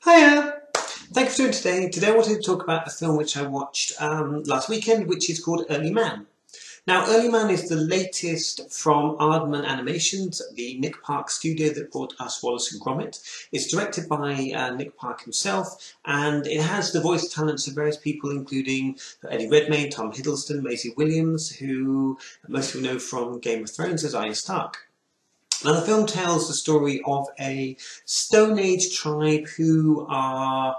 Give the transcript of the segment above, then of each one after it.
Hiya! Thank you for doing today. Today I wanted to talk about a film which I watched last weekend, which is called Early Man. Now, Early Man is the latest from Aardmann Animations, the Nick Park studio that brought us Wallace and Gromit. It's directed by Nick Park himself, and it has the voice talents of various people, including Eddie Redmayne, Tom Hiddleston, Maisie Williams, who most of you know from Game of Thrones as Arya Stark. Now, the film tells the story of a Stone Age tribe who are,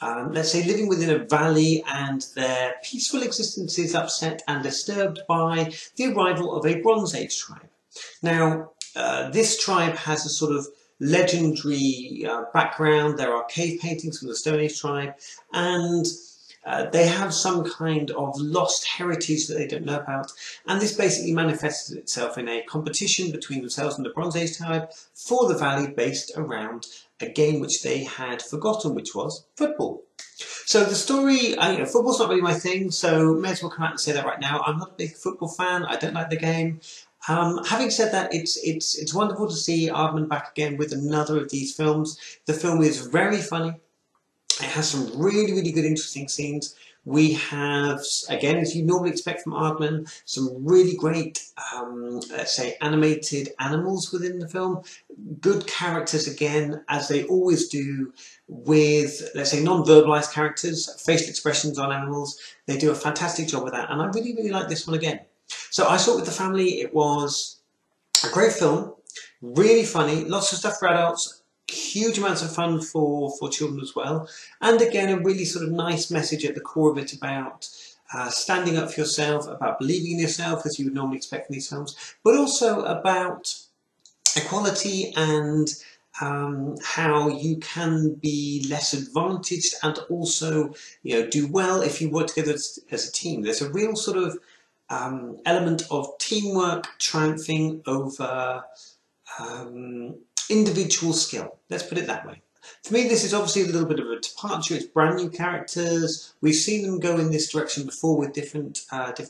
let's say, living within a valley, and their peaceful existence is upset and disturbed by the arrival of a Bronze Age tribe. Now, this tribe has a sort of legendary background. There are cave paintings from the Stone Age tribe, and they have some kind of lost heritage that they don't know about, and this basically manifested itself in a competition between themselves and the Bronze Age tribe for the valley, based around a game which they had forgotten, which was football. So the story, football's not really my thing, so may as well come out and say that right now. I'm not a big football fan. I don't like the game. Having said that, it's wonderful to see Aardman back again with another of these films. The film is very funny. It has some really good, interesting scenes. We have, again, as you normally expect from Aardman, some really great, let's say, animated animals within the film. Good characters, again, as they always do with, let's say, non-verbalized characters, facial expressions on animals. They do a fantastic job with that, and I really like this one again. So I saw it with the family. It was a great film, really funny, lots of stuff for adults, huge amounts of fun for children as well, and again a really sort of nice message at the core of it about standing up for yourself, about believing in yourself as you would normally expect from these films, but also about equality and how you can be less advantaged and also do well if you work together as a team. There's a real sort of element of teamwork triumphing over individual skill, let's put it that way. For me, this is obviously a little bit of a departure. It's brand new characters. We've seen them go in this direction before with different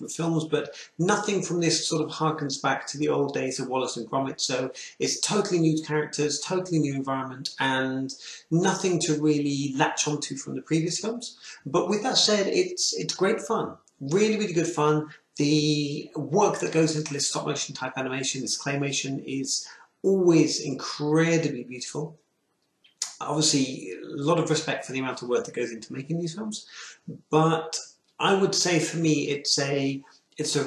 films, but nothing from this sort of harkens back to the old days of Wallace and Gromit. So it's totally new characters, totally new environment, and nothing to really latch onto from the previous films. But with that said, it's great fun, really good fun. The work that goes into this stop motion type animation, this claymation, is always incredibly beautiful. Obviously, a lot of respect for the amount of work that goes into making these films, but I would say for me it's a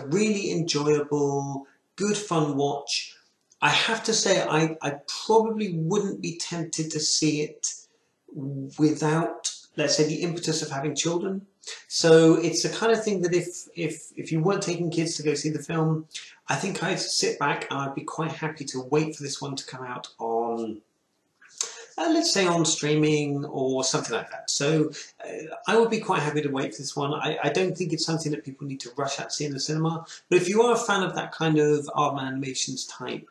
really enjoyable, good fun watch. I have to say I probably wouldn't be tempted to see it without, let's say, the impetus of having children. So it's the kind of thing that if you weren't taking kids to go see the film, I think I'd sit back and I'd be quite happy to wait for this one to come out on, let's say, on streaming or something like that. So I would be quite happy to wait for this one. I don't think it's something that people need to rush out to see in the cinema. But if you are a fan of that kind of Aardman Animations type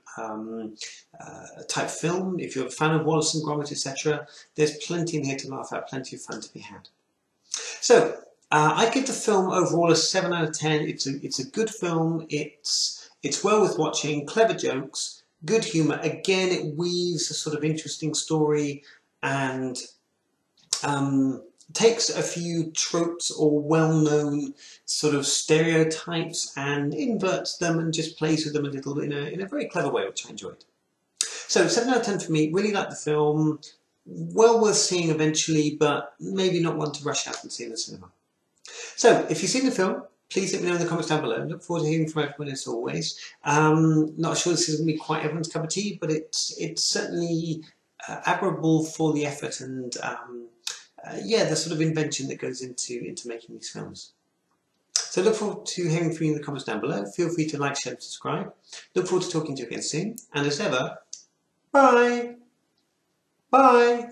film, if you're a fan of Wallace and Gromit, etc., there's plenty in here to laugh at, plenty of fun to be had. So I give the film overall a 7 out of 10. It's a good film. It's well worth watching. Clever jokes, good humour. Again, it weaves a sort of interesting story and takes a few tropes or well-known sort of stereotypes and inverts them and just plays with them a little in a very clever way, which I enjoyed. So 7 out of 10 for me. Really like the film. Well worth seeing eventually, but maybe not one to rush out and see in the cinema. So if you've seen the film, please let me know in the comments down below. Look forward to hearing from everyone as always. Not sure this is going to be quite everyone's cup of tea, but it's certainly admirable for the effort and yeah, the sort of invention that goes into making these films. So look forward to hearing from you in the comments down below. Feel free to like, share and subscribe. Look forward to talking to you again soon. And as ever, bye! Bye!